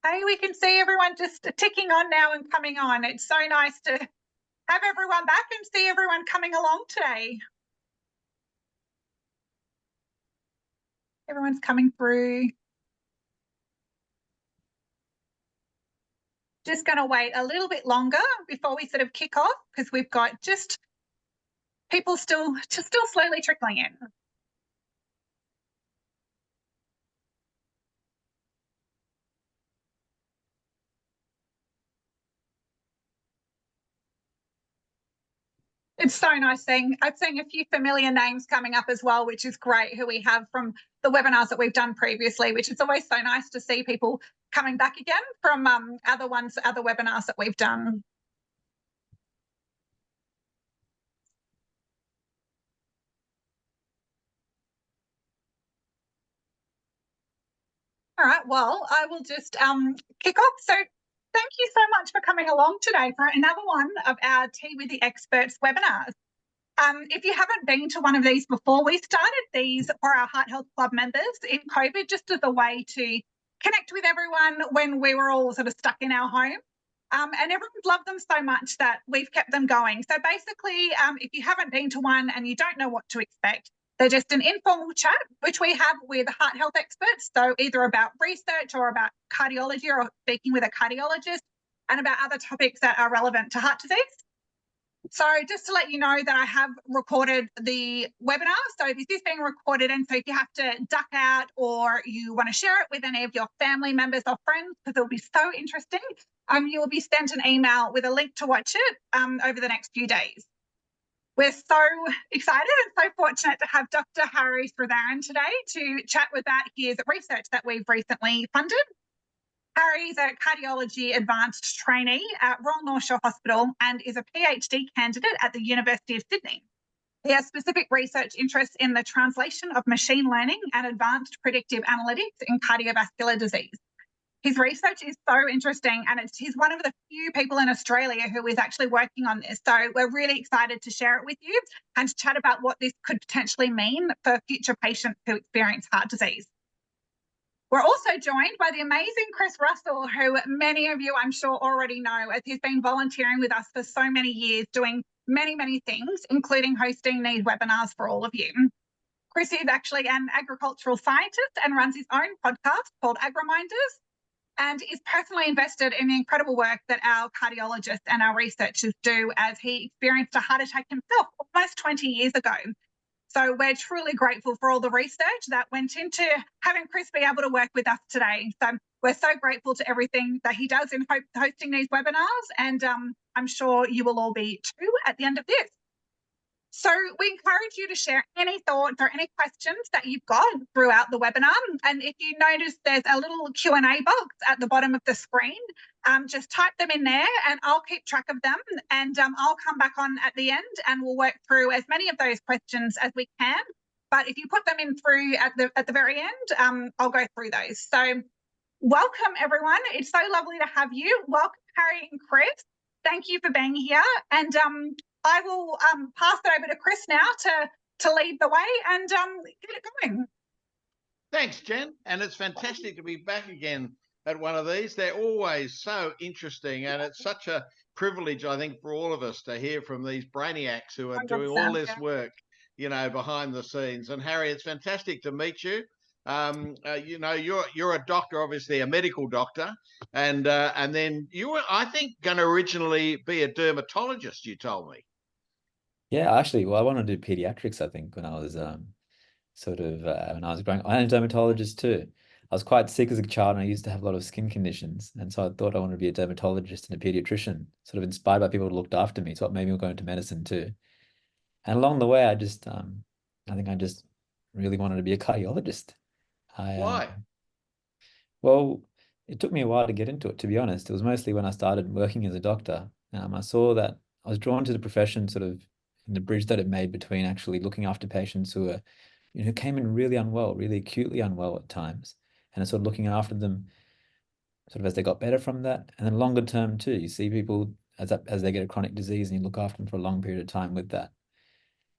Hey, we can see everyone just ticking on now and coming on. It's so nice to have everyone back and see everyone coming along today. Everyone's coming through. Just going to wait a little bit longer before we sort of kick off because we've got just people still slowly trickling in. It's so nice seeing. I'm seeing a few familiar names coming up as well, which is great, who we have from the webinars that we've done previously, which is always so nice to see people coming back again from other webinars that we've done. All right, well, I will just kick off. So thank you so much for coming along today for another one of our Tea with the Experts webinars. If you haven't been to one of these before, we started these for our Heart Health Club members in COVID just as a way to connect with everyone when we were all sort of stuck in our home. And everyone's loved them so much that we've kept them going. So basically, if you haven't been to one and you don't know what to expect, they're just an informal chat, which we have with heart health experts. So either about research or about cardiology or speaking with a cardiologist and about other topics that are relevant to heart disease. So just to let you know that I have recorded the webinar. So this is being recorded. And so if you have to duck out or you want to share it with any of your family members or friends, because it'll be so interesting, you will be sent an email with a link to watch it over the next few days. We're so excited and so fortunate to have Dr. Hari Sritharan today to chat about his research that we've recently funded. Hari is a cardiology advanced trainee at Royal North Shore Hospital and is a PhD candidate at the University of Sydney. He has specific research interests in the translation of machine learning and advanced predictive analytics in cardiovascular disease. His research is so interesting, and he's one of the few people in Australia who is actually working on this. So we're really excited to share it with you and to chat about what this could potentially mean for future patients who experience heart disease. We're also joined by the amazing Chris Russell, who many of you I'm sure already know, as he's been volunteering with us for so many years, doing many, many things, including hosting these webinars for all of you. Chris is actually an agricultural scientist and runs his own podcast called AgriMinders, and is personally invested in the incredible work that our cardiologists and our researchers do, as he experienced a heart attack himself almost 20 years ago. So we're truly grateful for all the research that went into having Chris be able to work with us today. So we're so grateful to everything that he does in hosting these webinars, and I'm sure you will all be too at the end of this. So we encourage you to share any thoughts or any questions that you've got throughout the webinar. And if you notice there's a little Q&A box at the bottom of the screen, just type them in there and I'll keep track of them, and I'll come back on at the end and we'll work through as many of those questions as we can. But if you put them in through at the very end, I'll go through those. So welcome everyone. It's so lovely to have you. Welcome Hari and Chris. Thank you for being here. And I will pass it over to Chris now to lead the way and get it going. Thanks, Jen. And it's fantastic to be back again at one of these. They're always so interesting, and it's such a privilege, I think, for all of us to hear from these brainiacs who are doing all this work, behind the scenes. And Hari, it's fantastic to meet you. You're a doctor, obviously a medical doctor, and then you were, I think, going to originally be a dermatologist, you told me. Yeah, actually, well, I wanted to do pediatrics, I think, when I was when I was growing up. I'm a dermatologist too. I was quite sick as a child and I used to have a lot of skin conditions. And so I thought I wanted to be a dermatologist and a pediatrician, sort of inspired by people who looked after me. So it made me go into medicine too. And along the way, I think I just really wanted to be a cardiologist. Why? Well, it took me a while to get into it, to be honest. It was mostly when I started working as a doctor. I saw that I was drawn to the profession sort of in the bridge that it made between actually looking after patients who were, who came in really unwell, really acutely unwell at times, and sort of looking after them sort of as they got better from that. And then longer term too, you see people as they get a chronic disease and you look after them for a long period of time with that.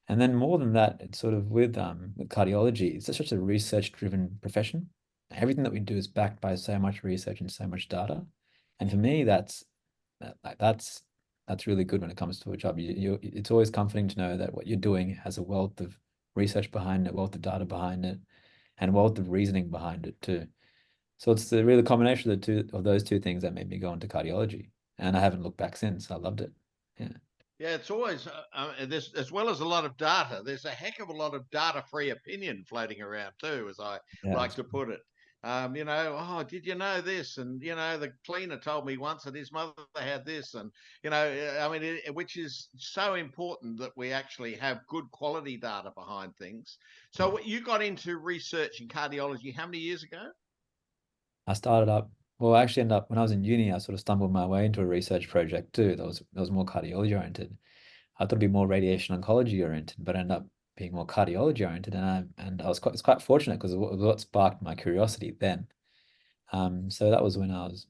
And then more than that, it's sort of with cardiology, it's such a research-driven profession. everything that we do is backed by so much research and so much data. And for me, that's really good when it comes to a job. It's always comforting to know that what you're doing has a wealth of research behind it, wealth of data behind it, and wealth of reasoning behind it too. So it's the really combination of those two things that made me go into cardiology, and I haven't looked back since. I loved it. Yeah. Yeah, it's always there's, as well as a lot of data, there's a heck of a lot of data-free opinion floating around too, as I like to put it. Oh, did you know this? And the cleaner told me once that his mother had this, and I mean, which is so important that we actually have good quality data behind things. So you got into research in cardiology how many years ago? I started up. Well, I actually ended up when I was in uni. I sort of stumbled my way into a research project too. That was more cardiology oriented. I thought it'd be more radiation oncology oriented, but ended up being more cardiology oriented. And I was quite fortunate because it was what sparked my curiosity then. So that was when I was.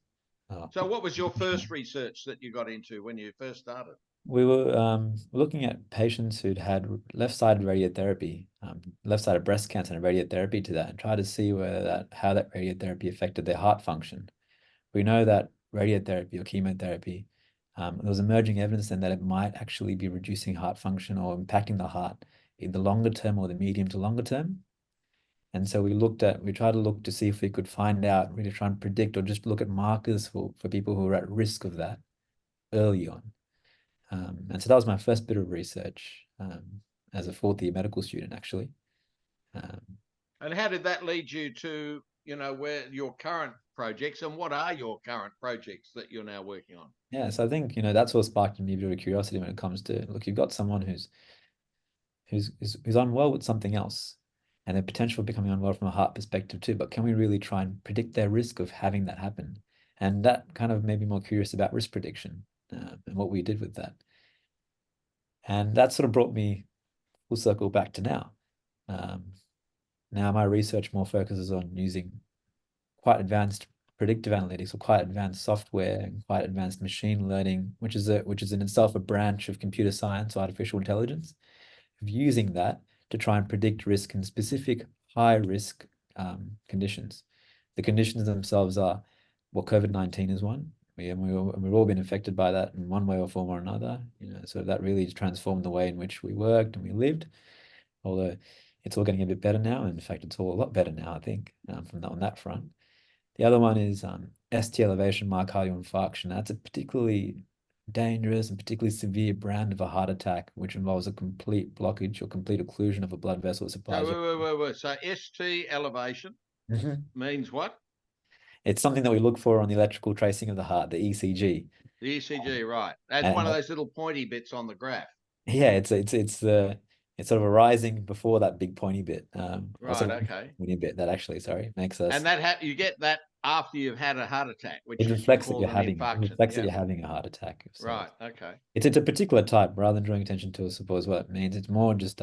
So what was your first research that you got into when you first started? We were looking at patients who'd had left-sided radiotherapy, left-sided breast cancer and radiotherapy to that, and try to see how that radiotherapy affected their heart function. We know that radiotherapy or chemotherapy, there was emerging evidence then that it might actually be reducing heart function or impacting the heart in the longer term or the medium to longer term. And so we tried to look to see if we could find out, really try and predict or just look at markers for people who are at risk of that early on. And so that was my first bit of research as a fourth year medical student, actually. And how did that lead you to, where your current projects, and what are your current projects that you're now working on? Yeah, so I think, that's what sparked in me a bit of curiosity when it comes to, look, you've got someone who's unwell with something else, and the potential of becoming unwell from a heart perspective too, but can we really try and predict their risk of having that happen? And that kind of made me more curious about risk prediction and what we did with that. And that sort of brought me full circle back to now. Now my research more focuses on using quite advanced predictive analytics or quite advanced software and quite advanced machine learning, which is in itself a branch of computer science, artificial intelligence, of using that to try and predict risk in specific high risk conditions. The conditions themselves are, well, COVID-19 is one. We've all been affected by that in one way or form or another. So that really transformed the way in which we worked and we lived. Although it's all getting a bit better now. In fact, it's all a lot better now, I think, on that front. The other one is ST elevation myocardial infarction. That's a particularly dangerous and particularly severe brand of a heart attack, which involves a complete blockage or complete occlusion of a blood vessel that supplies. Wait. So ST elevation means what? It's something that we look for on the electrical tracing of the heart, the ECG. The ECG, right? That's one of those little pointy bits on the graph. Yeah, it's sort of a rising before that big pointy bit. Right. Okay. Pointy bit that actually, makes us. And that you get that after you've had a heart attack, which it reflects that you you're call an having. infarction. It reflects that you're having a heart attack. So right. Okay. It's a particular type, rather than drawing attention to, I suppose, what it means. It's more just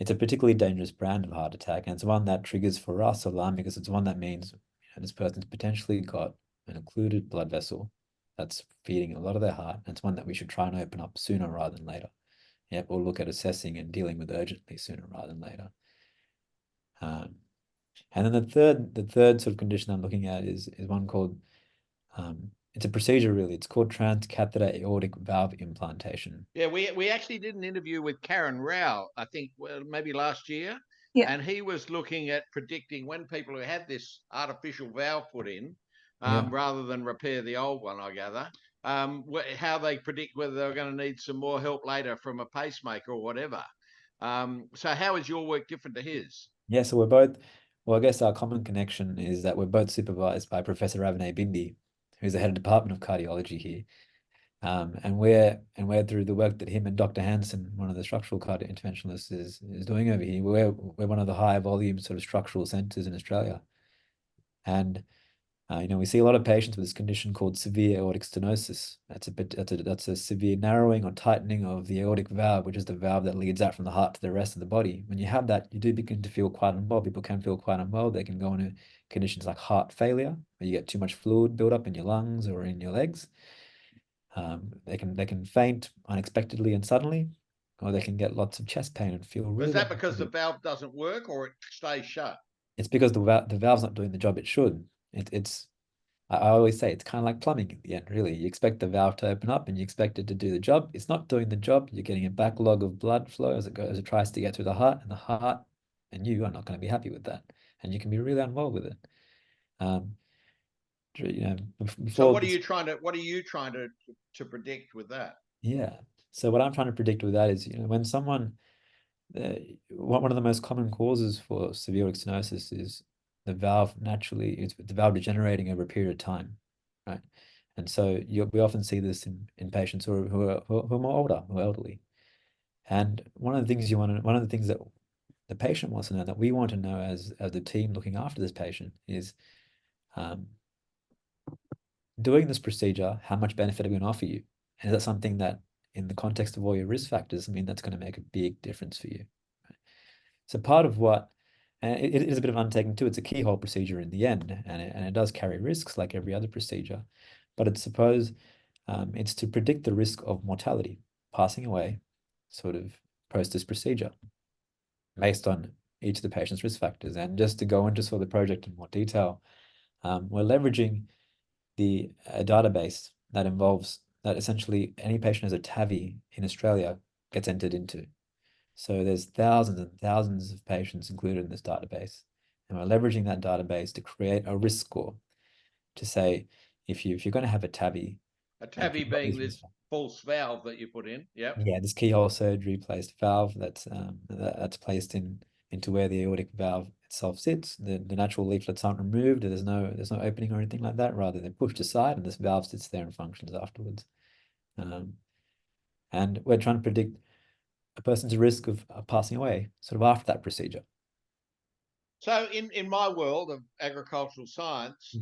it's a particularly dangerous brand of heart attack, and it's one that triggers for us alarm because it's one that means this person's potentially got an occluded blood vessel that's feeding a lot of their heart, and it's one that we should try and open up sooner rather than later. Yeah, or look at assessing and dealing with urgently sooner rather than later. And then the third sort of condition I'm looking at is one called it's a procedure really. It's called transcatheter aortic valve implantation. Yeah, we actually did an interview with Karen Rao, I think maybe last year. Yeah. And he was looking at predicting when people who had this artificial valve put in, rather than repair the old one, I gather, how they predict whether they're going to need some more help later from a pacemaker or whatever. So how is your work different to his? Yeah, so we're both, well, I guess our common connection is that we're both supervised by Professor Avinay Bindi, who's the head of department of cardiology here. And we're through the work that him and Dr. Hansen, one of the structural cardio interventionalists, is doing over here. We're one of the high volume sort of structural centers in Australia. And we see a lot of patients with this condition called severe aortic stenosis. That's a severe narrowing or tightening of the aortic valve, which is the valve that leads out from the heart to the rest of the body. When you have that, you do begin to feel quite unwell. People can feel quite unwell. They can go into conditions like heart failure, where you get too much fluid build up in your lungs or in your legs. They can faint unexpectedly and suddenly, or they can get lots of chest pain and feel really. Is that because the valve doesn't work or it stays shut? it's because the valve's not doing the job it should. I always say it's kind of like plumbing at the end, really. You expect the valve to open up and you expect it to do the job. It's not doing the job. You're getting a backlog of blood flow as it tries to get through the heart, and the heart and you are not going to be happy with that. And you can be really unwell with it. You know, So before what are you trying to predict with that? Yeah. So what I'm trying to predict with that is, when someone, one of the most common causes for severe stenosis is the valve it's the valve degenerating over a period of time, right? And so we often see this in patients who are more older, who are elderly. And one of the things that the patient wants to know, that we want to know as the team looking after this patient, is doing this procedure, how much benefit are we going to offer you? And is that something that, in the context of all your risk factors, that's going to make a big difference for you? So part of what, and it is a bit of an undertaking too, it's a keyhole procedure in the end, and it does carry risks like every other procedure, but it's to predict the risk of mortality, passing away, sort of post this procedure, based on each of the patient's risk factors. And just to go into sort of the project in more detail, we're leveraging a database that essentially any patient who has a TAVI in Australia gets entered into. So there's thousands and thousands of patients included in this database. And we're leveraging that database to create a risk score to say, if you're going to have a TAVI. A TAVI being this false valve that you put in. Yep. Yeah, this keyhole surgery placed valve that's placed into where the aortic valve itself sits. The natural leaflets aren't removed. There's no opening or anything like that. Rather, they're pushed aside, and this valve sits there and functions afterwards. And we're trying to predict a person's risk of passing away sort of after that procedure. So in my world of agricultural science,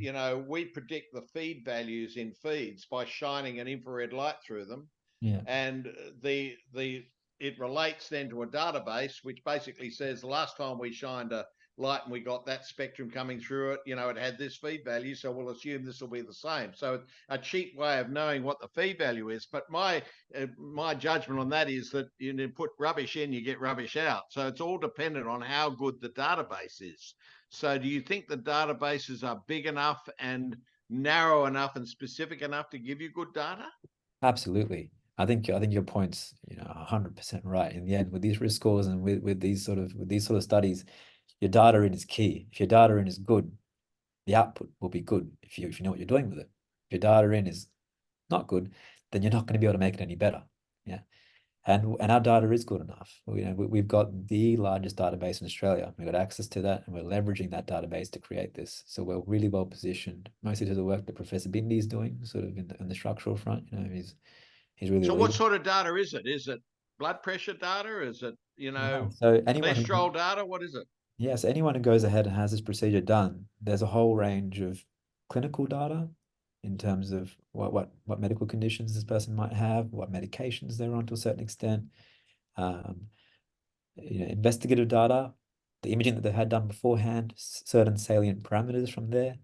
we predict the feed values in feeds by shining an infrared light through them. Yeah. And it relates then to a database, which basically says the last time we shined a light and we got that spectrum coming through it, it had this feed value, so we'll assume this will be the same. So a cheap way of knowing what the feed value is. But my judgment on that is that you put rubbish in, you get rubbish out. So it's all dependent on how good the database is. So do you think the databases are big enough and narrow enough and specific enough to give you good data? Absolutely. I think your point's 100% right. In the end, with these risk scores and with these sort of studies, your data in is key. If your data in is good, the output will be good. If you know what you're doing with it. If your data in is not good, then you're not going to be able to make it any better. Yeah. And our data is good enough. We've got the largest database in Australia. We've got access to that, and we're leveraging that database to create this. So we're really well positioned, mostly to the work that Professor Bindy is doing, sort of in the structural front. He's really. So what sort of data is it? Is it blood pressure data? Is it so anyone cholesterol data? What is it? Yeah, so anyone who goes ahead and has this procedure done, there's a whole range of clinical data in terms of what medical conditions this person might have, what medications they're on to a certain extent, investigative data, the imaging that they've had done beforehand, certain salient parameters from there,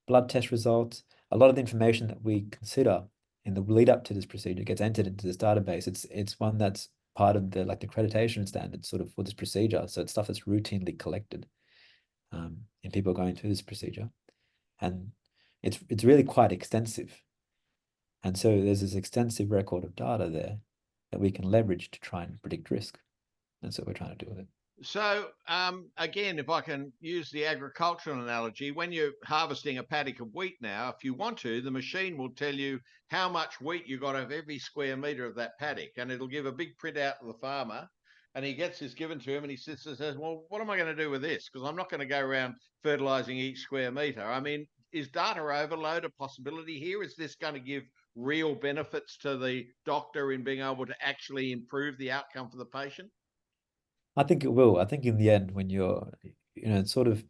blood test results. A lot of the information that we consider in the lead up to this procedure gets entered into this database. It's one that's part of the accreditation standards sort of for this procedure. So it's stuff that's routinely collected in people going through this procedure. And it's really quite extensive. And so there's this extensive record of data there that we can leverage to try and predict risk. That's what we're trying to do with it. So again, if I can use the agricultural analogy, when you're harvesting a paddock of wheat now, if you want to, the machine will tell you how much wheat you got of every square metre of that paddock, and it'll give a big printout to the farmer, and he gets this given to him, and he sits and says, well, what am I going to do with this? Because I'm not going to go around fertilising each square metre. I mean, is data overload a possibility here? Is this going to give real benefits to the doctor in being able to actually improve the outcome for the patient? I think it will. I think in the end, when you're, sort of,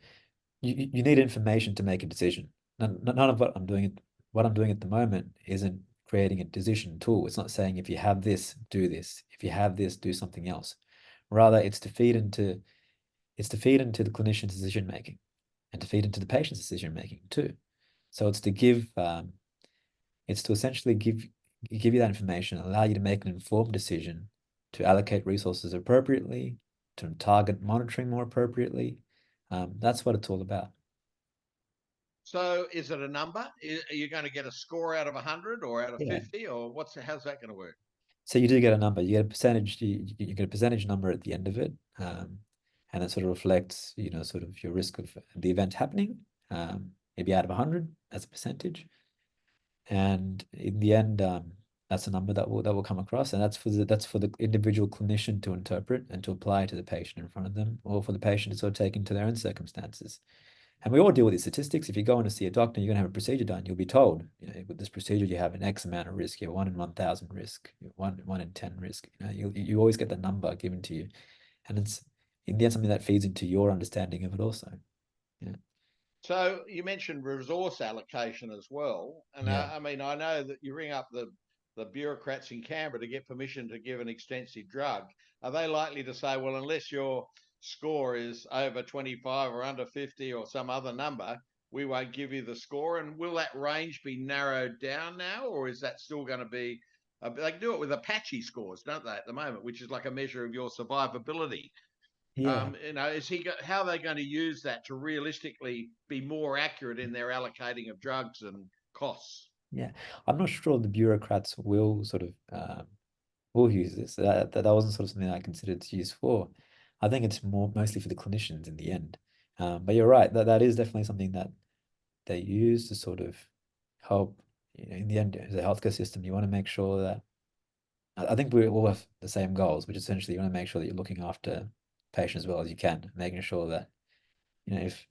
you need information to make a decision. None of what I'm doing at the moment isn't creating a decision tool. It's not saying if you have this, do this. If you have this, do something else. Rather, it's to feed into the clinician's decision making, and to feed into the patient's decision making too. So it's to essentially give you that information, allow you to make an informed decision, to allocate resources appropriately, to target monitoring more appropriately, That's what it's all about. So is it a number? Are you going to get a score out of 100 or out of Yeah. 50, or how's that going to work? So you do get a number. You get a percentage. You get a percentage number at the end of it, and it sort of reflects, sort of your risk of the event happening. Maybe out of 100 as a percentage, and in the end, that's a number that will come across, and that's for the individual clinician to interpret and to apply to the patient in front of them, or for the patient to sort of take into their own circumstances. And we all deal with these statistics. If you go in to see a doctor, you're going to have a procedure done. You'll be told, with this procedure, you have an X amount of risk. You have 1 in 1,000 risk, one in 10 risk. You always get the number given to you, and it's in the end something that feeds into your understanding of it also. Yeah. So you mentioned resource allocation as well, and Yeah. I mean, I know that you ring up the bureaucrats in Canberra to get permission to give an extensive drug. Are they likely to say, well, unless your score is over 25 or under 50 or some other number, we won't give you the score? And will that range be narrowed down now, or is that still going to be? They do it with Apache scores, don't they, at the moment, which is like a measure of your survivability. Yeah. How are they going to use that to realistically be more accurate in their allocating of drugs and costs? Yeah. I'm not sure the bureaucrats will sort of will use this. That wasn't sort of something I considered to use for. I think it's mostly for the clinicians in the end. But you're right, that is definitely something that they use to sort of help, in the end, as a healthcare system, you want to make sure that I think we all have the same goals, which essentially you want to make sure that you're looking after patients as well as you can, making sure that, if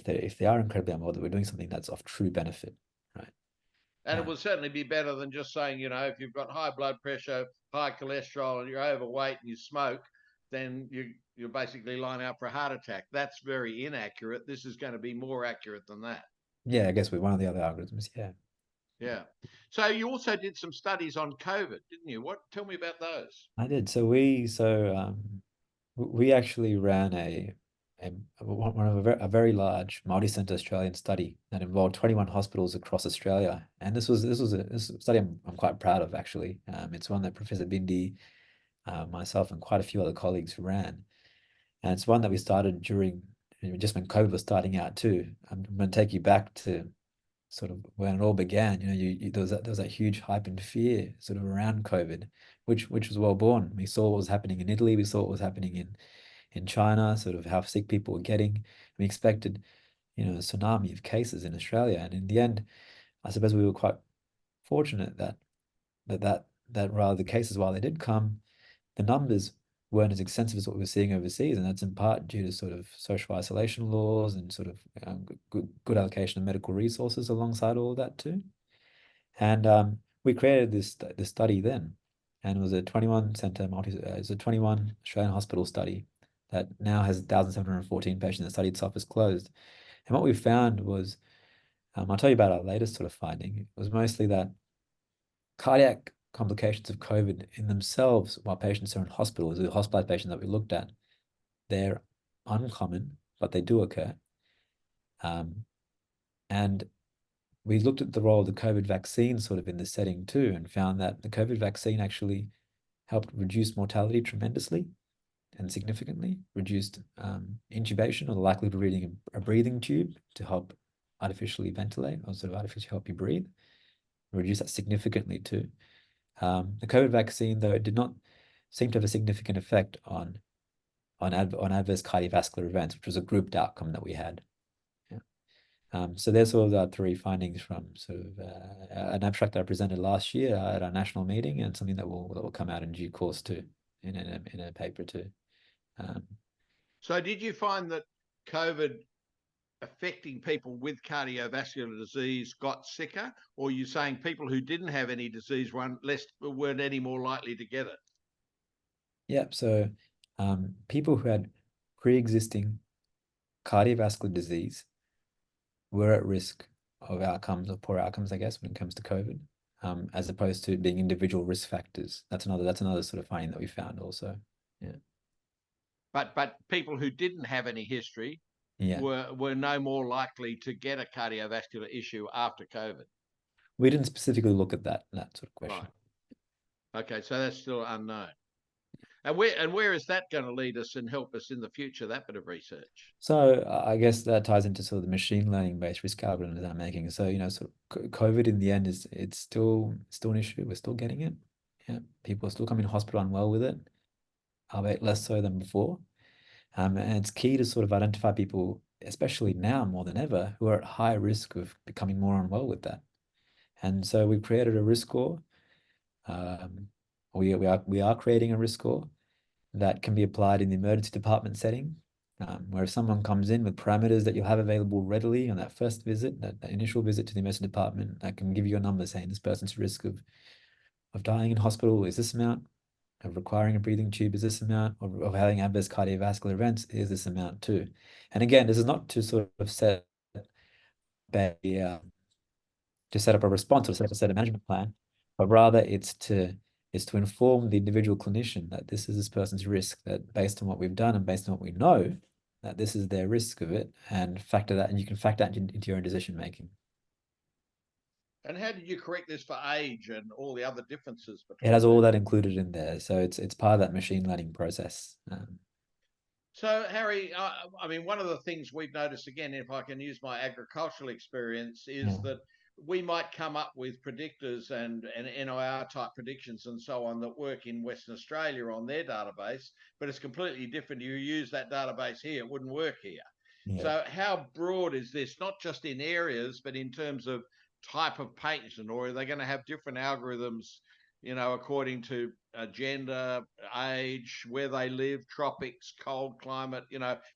they are incredibly unwell, that we're doing something that's of true benefit, right? And it will certainly be better than just saying, if you've got high blood pressure, high cholesterol, and you're overweight and you smoke, then you're basically lining up for a heart attack. That's very inaccurate. This is going to be more accurate than that. Yeah, I guess with one of the other algorithms, yeah. Yeah. So you also did some studies on COVID, didn't you? Tell me about those. I did. So we actually ran a very large multi-center Australian study that involved 21 hospitals across Australia, and this was a study I'm quite proud of, actually. It's one that Professor Bindi, myself, and quite a few other colleagues ran, and it's one that we started during just when COVID was starting out too. I'm going to take you back to sort of when it all began. There was that huge hype and fear sort of around COVID, which was well born. We saw what was happening in Italy. We saw what was happening in China, sort of how sick people were getting. We expected, a tsunami of cases in Australia, and in the end, I suppose we were quite fortunate that rather the cases, while they did come, the numbers weren't as extensive as what we were seeing overseas, and that's in part due to sort of social isolation laws and sort of good allocation of medical resources alongside all of that too. And we created this study then, and it was a 21 center it's a 21 Australian hospital study that now has 1,714 patients. The study itself is closed, and what we found was, I'll tell you about our latest sort of finding. It was mostly that cardiac complications of COVID in themselves, while patients are in hospital, the hospitalized patients that we looked at, they're uncommon, but they do occur. And we looked at the role of the COVID vaccine sort of in this setting too, and found that the COVID vaccine actually helped reduce mortality tremendously and significantly, reduced intubation or the likelihood of needing a breathing tube to help artificially ventilate or sort of artificially help you breathe, reduce that significantly too. The COVID vaccine, though, it did not seem to have a significant effect on adverse cardiovascular events, which was a grouped outcome that we had. Yeah. So there's sort of our three findings from sort of an abstract that I presented last year at our national meeting, and something that will come out in due course too, in a paper too. So did you find that COVID affecting people with cardiovascular disease got sicker, or are you saying people who didn't have any disease weren't any more likely to get it? Yeah, so people who had pre-existing cardiovascular disease were at risk of outcomes, of poor outcomes, I guess, when it comes to COVID, as opposed to being individual risk factors. That's another sort of finding that we found also. Yeah. But people who didn't have any history Yeah. were no more likely to get a cardiovascular issue after COVID. We didn't specifically look at that sort of question. Right. Okay, so that's still unknown. And where is that going to lead us and help us in the future, that bit of research? So I guess that ties into sort of the machine learning based risk algorithms I'm making. So, sort of COVID in the end it's still an issue. We're still getting it. Yeah. People are still coming to hospital unwell with it, albeit less so than before. And it's key to sort of identify people, especially now more than ever, who are at high risk of becoming more unwell with that. And so we've created a risk score. We are creating a risk score that can be applied in the emergency department setting, where if someone comes in with parameters that you'll have available readily on that first visit, that initial visit to the emergency department, that can give you a number saying this person's risk of dying in hospital is this amount, of requiring a breathing tube is this amount, of having adverse cardiovascular events is this amount too. And again, this is not to sort of set a to set up a response or set a management plan, but rather it's to inform the individual clinician that this is this person's risk, that based on what we've done and based on what we know, that this is their risk of it, and factor that, and you can factor that into your own decision making. And how did you correct this for age and all the other differences between? It has all that included in there, so it's part of that machine learning process. So, Harry, I mean, one of the things we've noticed, again, if I can use my agricultural experience, is that we might come up with predictors and NIR type predictions and so on that work in Western Australia on their database, but it's completely different. You use that database here, it wouldn't work here. Yeah. So how broad is this, not just in areas, but in terms of type of patient, or are they going to have different algorithms, according to gender, age, where they live, tropics, cold climate,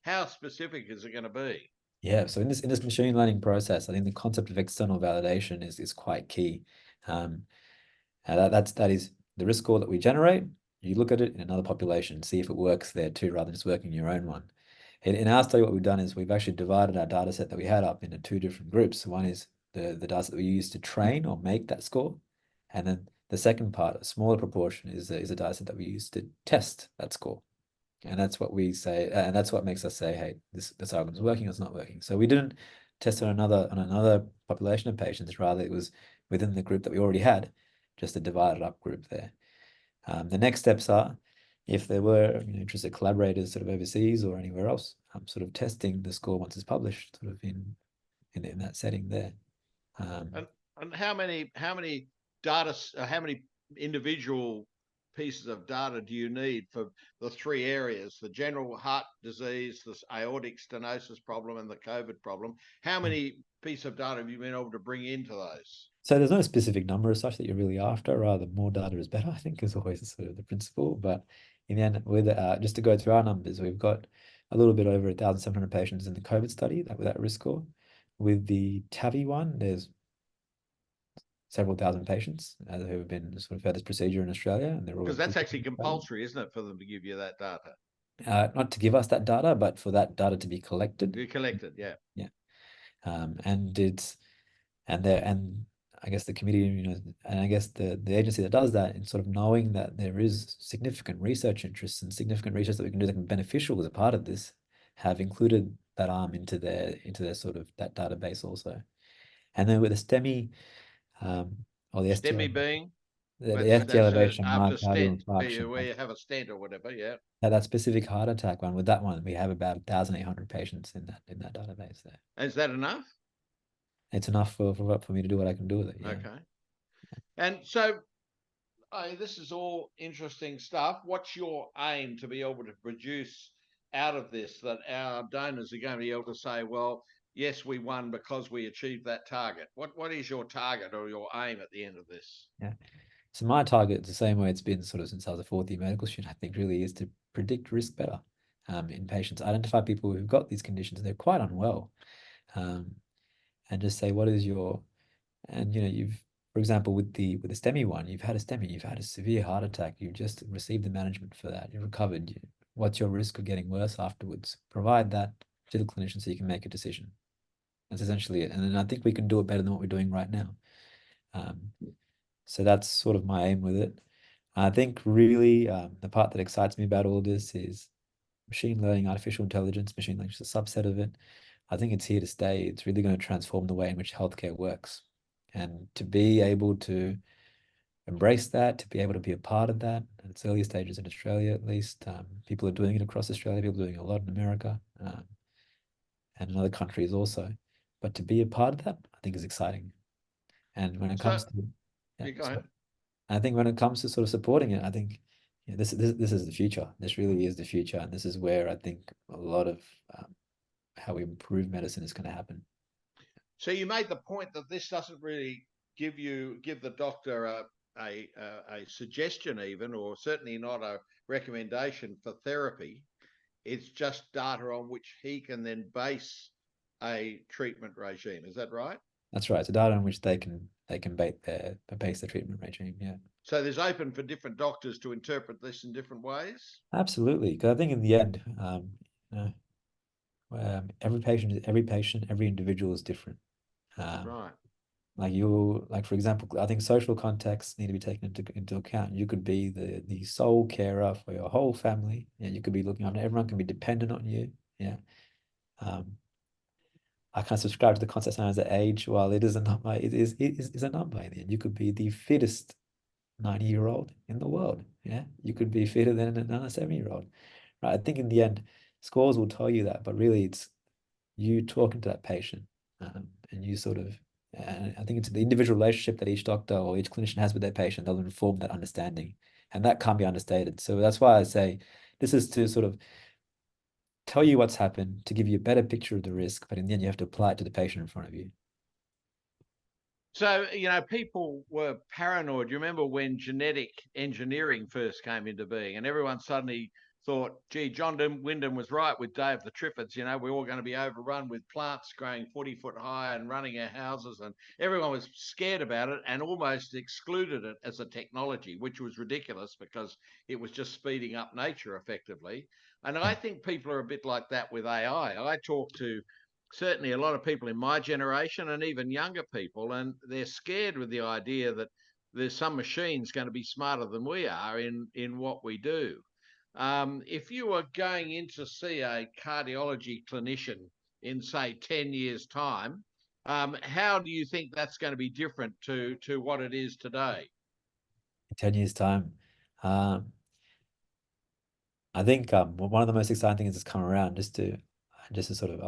how specific is it going to be? Yeah, so in this machine learning process, I think the concept of external validation is quite key. And that is the risk score that we generate. You look at it in another population, see if it works there too, rather than just working in your own one. In our study, what we've done is we've actually divided our data set that we had up into two different groups. One is the data set that we use to train or make that score. And then the second part, a smaller proportion, is a data set that we use to test that score. And that's what we say, and that's what makes us say, hey, this algorithm is working or it's not working. So we didn't test on another population of patients, rather it was within the group that we already had, just a divided up group there. The next steps are, if there were interested collaborators sort of overseas or anywhere else, sort of testing the score once it's published, sort of in that setting there. And how many data, how many individual pieces of data do you need for the three areas, the general heart disease, the aortic stenosis problem, and the COVID problem? How many pieces of data have you been able to bring into those? So there's no specific number as such that you're really after, rather more data is better, I think, is always sort of the principle. But in the end, with just to go through our numbers, we've got a little bit over 1,700 patients in the COVID study with that risk score. With the TAVI one, there's several thousand patients who have been sort of had this procedure in Australia, and they're all because that's actually compulsory, isn't it, for them to give you that data? Not to give us that data, but for that data to be collected. You collected, yeah. Yeah. And I guess the committee, and I guess the agency that does that, in sort of knowing that there is significant research interests and significant research that we can do that can be beneficial as a part of this, have included that arm into their sort of that database also. And then with the STEMI, or the STEMI ST being the ST elevation after myocardial stent, infarction, where you have a stent or whatever, yeah. That specific heart attack one, with that one, we have about 1,800 patients in that database there. Is that enough? It's enough for me to do what I can do with it. Yeah. Okay. And so, this is all interesting stuff. What's your aim to be able to produce out of this, that our donors are going to be able to say, well, yes, we won because we achieved that target? What is your target or your aim at the end of this? Yeah. So my target is the same way it's been sort of since I was a fourth year medical student, I think, really is to predict risk better in patients, identify people who've got these conditions and they're quite unwell, and just say, what is your, and you've, for example, with the STEMI one, you've had a STEMI, you've had a severe heart attack, you've just received the management for that, you've recovered. What's your risk of getting worse afterwards? Provide that to the clinician so you can make a decision. That's essentially it. And then I think we can do it better than what we're doing right now. So that's sort of my aim with it. I think really the part that excites me about all this is machine learning, artificial intelligence. Machine learning is a subset of it. I think it's here to stay. It's really going to transform the way in which healthcare works. And to be able to embrace that, to be able to be a part of that in its early stages in Australia, at least. People are doing it across Australia, people are doing it a lot in America, and in other countries also. But to be a part of that, I think is exciting. And when it comes to, you go ahead. I think when it comes to sort of supporting it, I think this is the future. This really is the future, and this is where I think a lot of how we improve medicine is going to happen. So you made the point that this doesn't really give the doctor a suggestion even, or certainly not a recommendation for therapy. It's just data on which he can then base a treatment regime. Is that right? That's right. So data on which they can base their treatment regime. Yeah. So there's open for different doctors to interpret this in different ways. Absolutely, because I think in the end, every patient, every individual is different. Right. Like for example, I think social contexts need to be taken into account. You could be the sole carer for your whole family. Yeah, you could be looking after everyone can be dependent on you. Yeah. I kind of subscribe to the concept known as the age. While it is a number, it is a number in the end. You could be the fittest 90-year-old in the world. Yeah. You could be fitter than another 70-year-old. Right. I think in the end, scores will tell you that, but really it's you talking to that patient, and you sort of, and I think it's the individual relationship that each doctor or each clinician has with their patient that will inform that understanding, and that can't be understated. So that's why I say this is to sort of tell you what's happened, to give you a better picture of the risk, but in the end you have to apply it to the patient in front of you. So, people were paranoid. You remember when genetic engineering first came into being, and everyone suddenly thought, gee, John Wyndham was right with Dave the Triffids. We're all going to be overrun with plants growing 40 foot high and running our houses. And everyone was scared about it and almost excluded it as a technology, which was ridiculous because it was just speeding up nature effectively. And I think people are a bit like that with AI. I talk to certainly a lot of people in my generation and even younger people, and they're scared with the idea that there's some machines going to be smarter than we are in what we do. If you were going in to see a cardiology clinician in, say, 10 years' time, how do you think that's going to be different to what it is today? In 10 years' time, I think one of the most exciting things that's come around, just to sort of,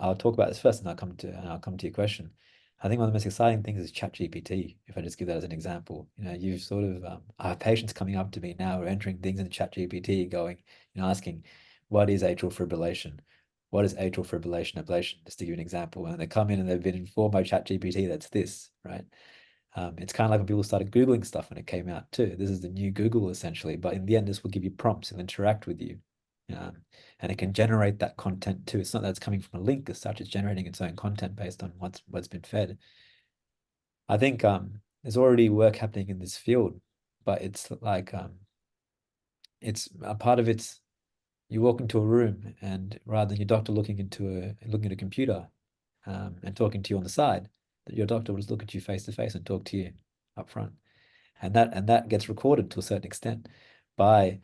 I'll talk about this first, and I'll come to your question. I think one of the most exciting things is ChatGPT. If I just give that as an example, you've sort of I have patients coming up to me now, who are entering things into ChatGPT, going, asking, what is atrial fibrillation? What is atrial fibrillation ablation? Just to give you an example, and they come in and they've been informed by ChatGPT that's this, right? It's kind of like when people started Googling stuff when it came out too. This is the new Google essentially, but in the end, this will give you prompts and interact with you. And it can generate that content too. It's not that it's coming from a link as such, it's generating its own content based on what's been fed. I think there's already work happening in this field, but it's like it's a part of it's you walk into a room, and rather than your doctor looking at a computer and talking to you on the side, that your doctor will just look at you face to face and talk to you up front. And that gets recorded to a certain extent by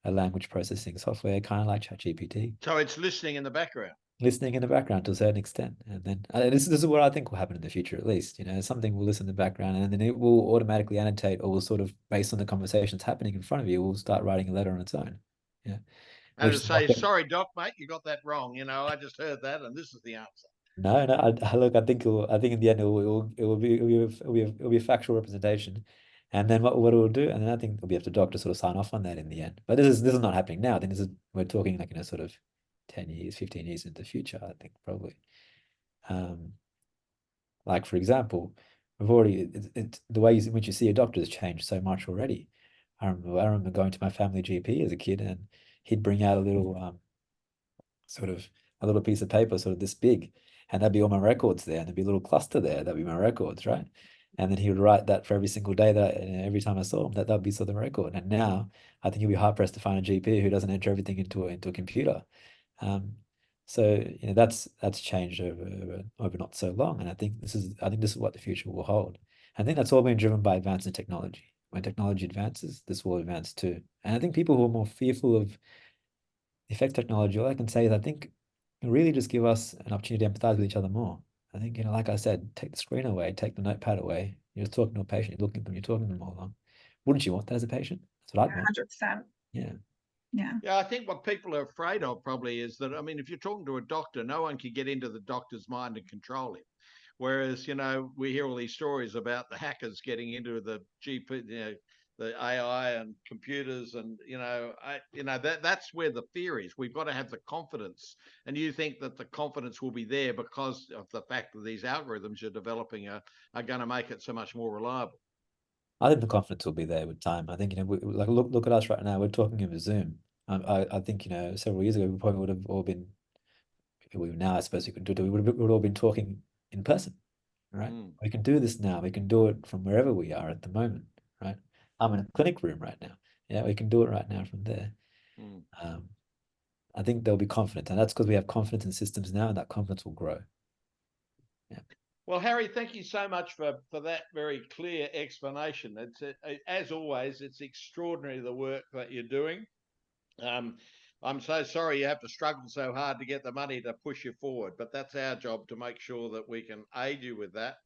a language processing software, kind of like ChatGPT. So it's listening in the background. Listening in the background to a certain extent. And then this is what I think will happen in the future, at least. Something will listen in the background, and then it will automatically annotate, or will sort of, based on the conversations happening in front of you, will start writing a letter on its own. Yeah. And to say, sorry, doc, mate, you got that wrong. I just heard that, and this is the answer. No. Look, I think in the end it will be a factual representation, and then what it will do, and then I think it'll be up to doctor to sort of sign off on that in the end. But this is not happening now. I think we're talking like sort of 10 years, 15 years into the future. I think probably. Like for example, we've already the way in which you see a doctor has changed so much already. I remember going to my family GP as a kid, and he'd bring out a little sort of a little piece of paper, sort of this big, and that'd be all my records there, and there'd be a little cluster there, that'd be my records, right? And then he would write that for every single day every time I saw him, that'd be sort of the record. And now I think you'll be hard pressed to find a GP who doesn't enter everything into a computer. So that's changed over not so long, and I think this is what the future will hold. I think that's all been driven by advance in technology. When technology advances, this will advance too. And I think people who are more fearful of the effect technology, all I can say is I think it really just give us an opportunity to empathize with each other more. I think, like I said, take the screen away, take the notepad away. You're talking to a patient, you're looking at them, you're talking to them all along. Wouldn't you want that as a patient? That's what I'd want. 100%. Yeah. Yeah. Yeah, I think what people are afraid of probably is that, I mean, if you're talking to a doctor, no one can get into the doctor's mind and control him. Whereas, we hear all these stories about the hackers getting into the GP, the AI and computers, and that's where the fear is. We've got to have the confidence, and you think that the confidence will be there because of the fact that these algorithms you're developing are going to make it so much more reliable. I think the confidence will be there with time. I think, like look at us right now. We're talking over Zoom. I think, several years ago, we probably would have all been, now I suppose we could do it, we would have all been talking in person, right? We can do this now. We can do it from wherever we are at the moment, right? I'm in a clinic room right now. Yeah, we can do it right now from there. I think there'll be confidence, and that's because we have confidence in systems now, and that confidence will grow. Yeah. Well, Hari, thank you so much for that very clear explanation. It's as always, it's extraordinary the work that you're doing. I'm so sorry you have to struggle so hard to get the money to push you forward, but that's our job to make sure that we can aid you with that,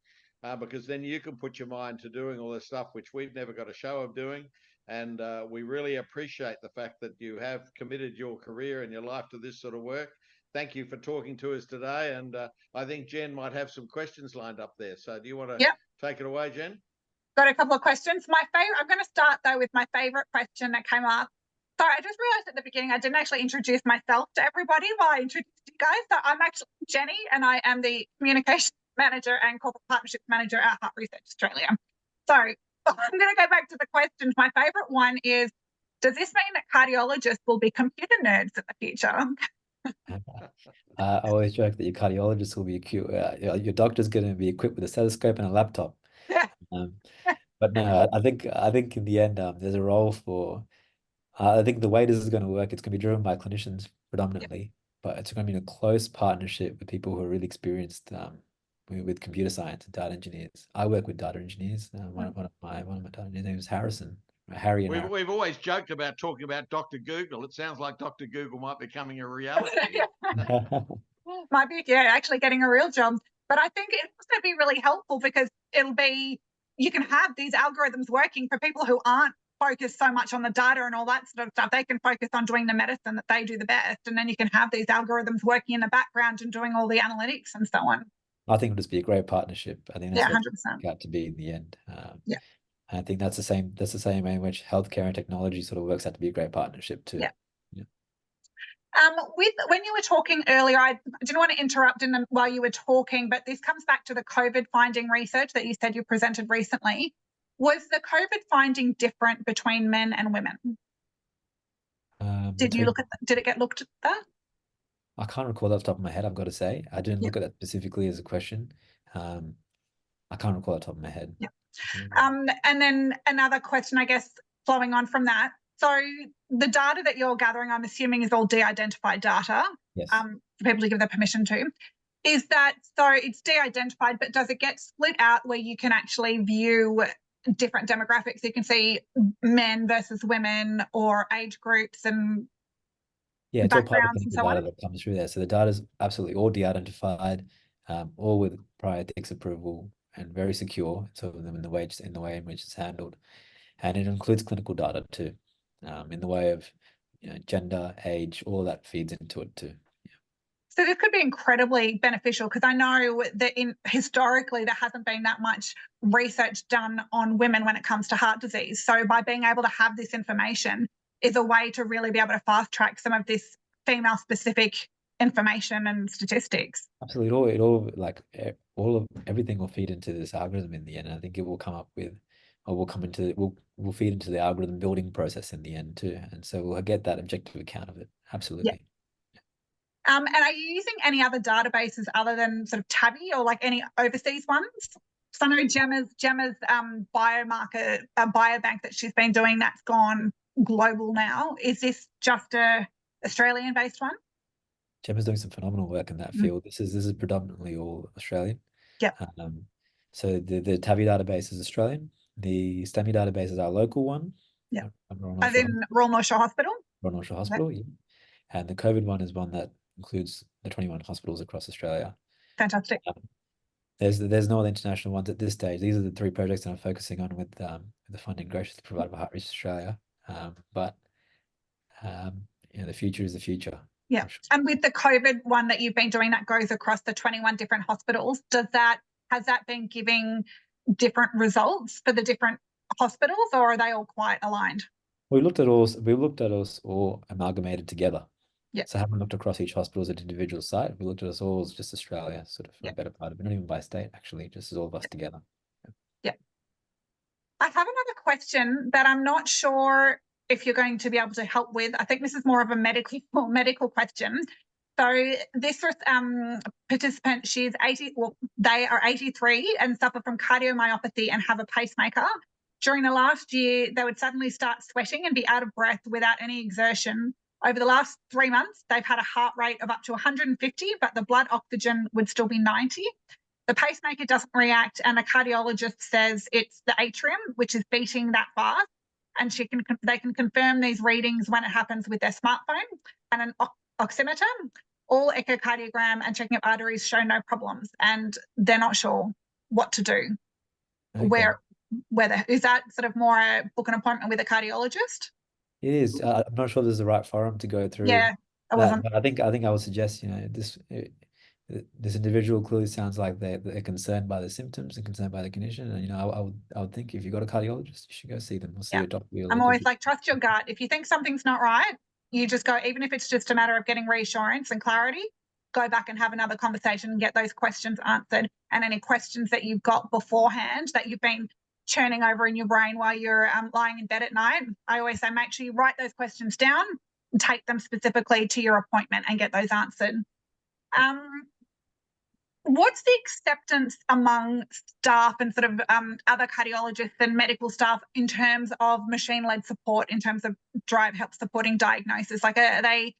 because then you can put your mind to doing all this stuff which we've never got a show of doing. And we really appreciate the fact that you have committed your career and your life to this sort of work. Thank you for talking to us today. And I think Jen might have some questions lined up there. So do you want to take it away, Jen? Got a couple of questions. I'm going to start though with my favorite question that came up. So I just realized at the beginning I didn't actually introduce myself to everybody while I introduced you guys. So I'm actually Jenny, and I am the Communications Manager and Corporate Partnerships Manager at Heart Research Australia. So I'm going to go back to the questions. My favorite one is, does this mean that cardiologists will be computer nerds in the future? I always joke that your cardiologist will be your doctor's going to be equipped with a stethoscope and a laptop. Yeah. But no, I think in the end, there's a role for. I think the way this is going to work, it's going to be driven by clinicians predominantly, but it's going to be in a close partnership with people who are really experienced with computer science and data engineers. I work with data engineers. One of my data engineers' name is Harrison. Harry and we've always joked about talking about Dr. Google. It sounds like Dr. Google might be becoming a reality. Might be, actually getting a real job. But I think it's going to be really helpful because you can have these algorithms working for people who aren't focused so much on the data and all that sort of stuff. They can focus on doing the medicine that they do the best. And then you can have these algorithms working in the background and doing all the analytics and so on. I think it'll just be a great partnership. I think that's 100%. Got to be in the end. I think that's the same way in which healthcare and technology sort of works out to be a great partnership too. When you were talking earlier, I didn't want to interrupt while you were talking, but this comes back to the COVID finding research that you said you presented recently. Was the COVID finding different between men and women? Did it get looked at that? I can't recall that off the top of my head, I've got to say. I didn't look at that specifically as a question. I can't recall off the top of my head. And then another question, I guess, flowing on from that. So the data that you're gathering, I'm assuming, is all de-identified data. Yes. For people to give their permission to. Is that so? It's de-identified, but does it get split out where you can actually view different demographics? You can see men versus women or age groups and it's all part of backgrounds the and so data on. that comes through there. So the data is absolutely all de-identified, all with prior ethics approval and very secure. So them in the way in which it's handled, and it includes clinical data too, in the way of gender, age, all that feeds into it too. So this could be incredibly beneficial because I know that historically there hasn't been that much research done on women when it comes to heart disease. So by being able to have this information is a way to really be able to fast track some of this female specific information and statistics. Absolutely. Everything will feed into this algorithm in the end. And I think it will come up with, or will feed into the algorithm building process in the end too. And so we'll get that objective account of it. Absolutely. Yeah. And are you using any other databases other than sort of Tabby or like any overseas ones? So I know Gemma's biomarker biobank that she's been doing, that's gone global now. Is this just a Australian-based one? Gemma's doing some phenomenal work in that field. This is predominantly all Australian. Yeah. So the Tabby database is Australian. The STEMI database is our local one. Yeah. As in Royal North Shore Hospital? Royal North Shore Hospital, yeah. And the COVID one is one that includes the 21 hospitals across Australia. Fantastic. There's no other international ones at this stage. These are the 3 projects that I'm focusing on with the funding graciously provided by Hari Australia. But the future is the future. Yeah. Sure. And with the COVID one that you've been doing that goes across the 21 different hospitals, has that been giving different results for the different hospitals, or are they all quite aligned? We looked at us all amalgamated together. Yeah. So I haven't looked across each hospital as an individual site. We looked at us all as just Australia, sort of for a better part of it, not even by state, actually, just as all of us together. Yeah. I have another question that I'm not sure if you're going to be able to help with. I think this is more of a medical question. So this participant, she's 80, well, they are 83 and suffer from cardiomyopathy and have a pacemaker. During the last year, they would suddenly start sweating and be out of breath without any exertion. Over the last 3 months, they've had a heart rate of up to 150, but the blood oxygen would still be 90. The pacemaker doesn't react, and a cardiologist says it's the atrium, which is beating that fast. And they can confirm these readings when it happens with their smartphone and an oximeter. All echocardiogram and checking of arteries show no problems, and they're not sure what to do. Okay. Whether is that sort of more book an appointment with a cardiologist? It is. I'm not sure there's the right forum to go through. Yeah, I wasn't. But I think I would suggest, this individual clearly sounds like they're concerned by the symptoms and concerned by the condition. And I would think if you've got a cardiologist, you should go see them or see a doctor. I'm always like, trust your gut. If you think something's not right, you just go, even if it's just a matter of getting reassurance and clarity, go back and have another conversation and get those questions answered. And any questions that you've got beforehand that you've been churning over in your brain while you're lying in bed at night, I always say, make sure you write those questions down and take them specifically to your appointment and get those answered. What's the acceptance among staff and sort of other cardiologists and medical staff in terms of machine-led support, in terms of help supporting diagnosis? Like, are they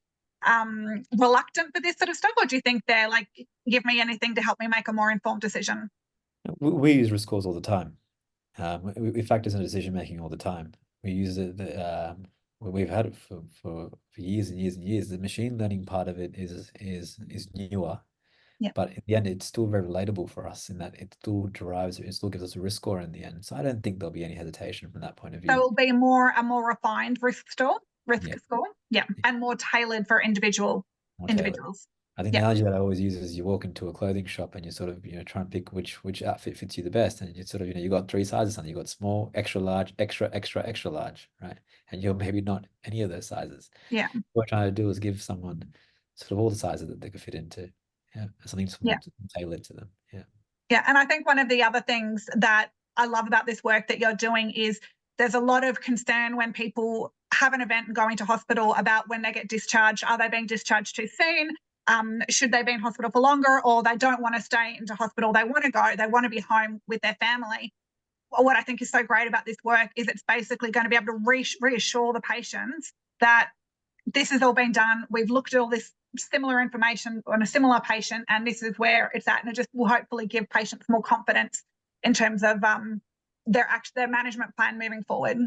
reluctant for this sort of stuff, or do you think they're like, give me anything to help me make a more informed decision? We use risk scores all the time. We factor in decision-making all the time. We use we've had it for years and years and years. The machine learning part of it is newer. Yeah. But in the end, it's still very relatable for us in that it still gives us a risk score in the end. So I don't think there'll be any hesitation from that point of view. So it'll be a more refined risk score, and more tailored for individuals. I think the analogy that I always use is you walk into a clothing shop and you sort of, try and pick which outfit fits you the best. And you sort of, you got 3 sizes on. You got small, extra large, extra, extra, extra large, right? And you're maybe not any of those sizes. Yeah. What we're trying to do is give someone sort of all the sizes that they could fit into. Yeah, something tailored to them. Yeah. Yeah, and I think one of the other things that I love about this work that you're doing is there's a lot of concern when people have an event and go into hospital about when they get discharged. Are they being discharged too soon? Should they be in hospital for longer, or they don't want to stay into hospital? They want to go. They want to be home with their family. Well, what I think is so great about this work is it's basically going to be able to reassure the patients that this has all been done. We've looked at all this similar information on a similar patient, and this is where it's at, and it just will hopefully give patients more confidence in terms of their management plan moving forward.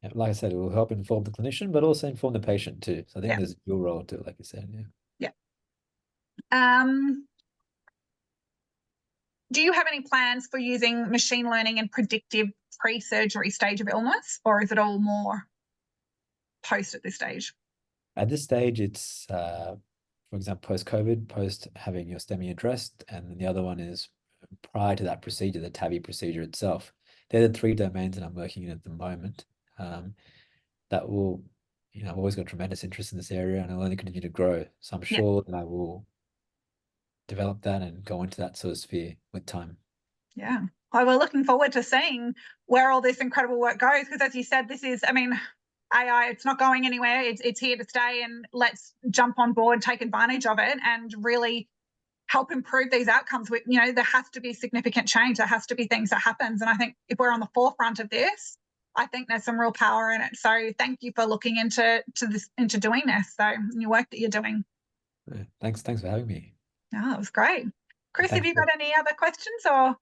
Yeah, like I said, it will help inform the clinician, but also inform the patient too. So I think there's a dual role to it, like you said. Yeah. Do you have any plans for using machine learning in predictive pre-surgery stage of illness, or is it all more post at this stage? At this stage, it's for example, post-COVID, post having your STEMI addressed, and then the other one is prior to that procedure, the TAVI procedure itself. They're the 3 domains that I'm working in at the moment. That will, I've always got tremendous interest in this area, and I'll only continue to grow. So I'm sure that I will develop that and go into that sort of sphere with time. Yeah. Well, we're looking forward to seeing where all this incredible work goes, because as you said, this is, AI, it's not going anywhere. It's here to stay, and let's jump on board, take advantage of it, and really help improve these outcomes. There has to be significant change. There has to be things that happens. And I think if we're on the forefront of this, I think there's some real power in it. So thank you for looking into doing this. So your work that you're doing. Yeah, thanks for having me. Oh, it was great. Chris, have you got any other questions or?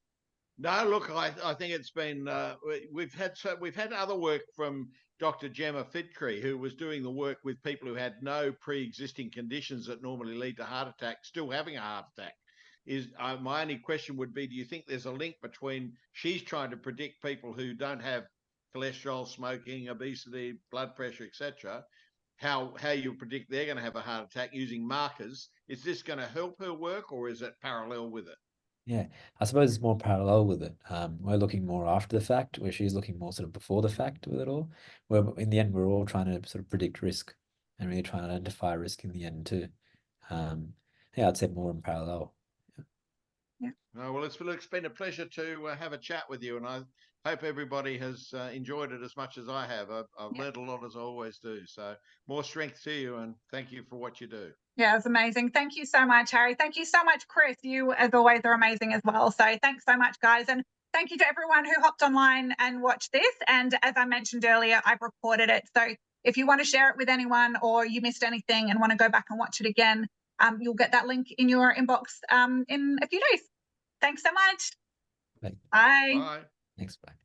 No, look, I think it's been we've had other work from Dr. Gemma Fitcree, who was doing the work with people who had no pre-existing conditions that normally lead to heart attack, still having a heart attack. is my only question would be, do you think there's a link between she's trying to predict people who don't have cholesterol, smoking, obesity, blood pressure, etc., how you predict they're going to have a heart attack using markers? Is this going to help her work, or is it parallel with it? Yeah, I suppose it's more parallel with it. We're looking more after the fact, where she's looking more sort of before the fact with it all. Where in the end, we're all trying to sort of predict risk and really trying to identify risk in the end too. Yeah, I'd say more in parallel. Oh, well, it's been a pleasure to have a chat with you, and I hope everybody has enjoyed it as much as I have. I've learned a lot, as I always do. So more strength to you, and thank you for what you do. Yeah, it's amazing. Thank you so much, Harry. Thank you so much, Chris. You, as always, are amazing as well. So thanks so much, guys. And thank you to everyone who hopped online and watched this. And as I mentioned earlier, I've recorded it. So if you want to share it with anyone, or you missed anything and want to go back and watch it again, you'll get that link in your inbox in a few days. Thanks so much. Bye. Bye. Bye. Thanks. Bye.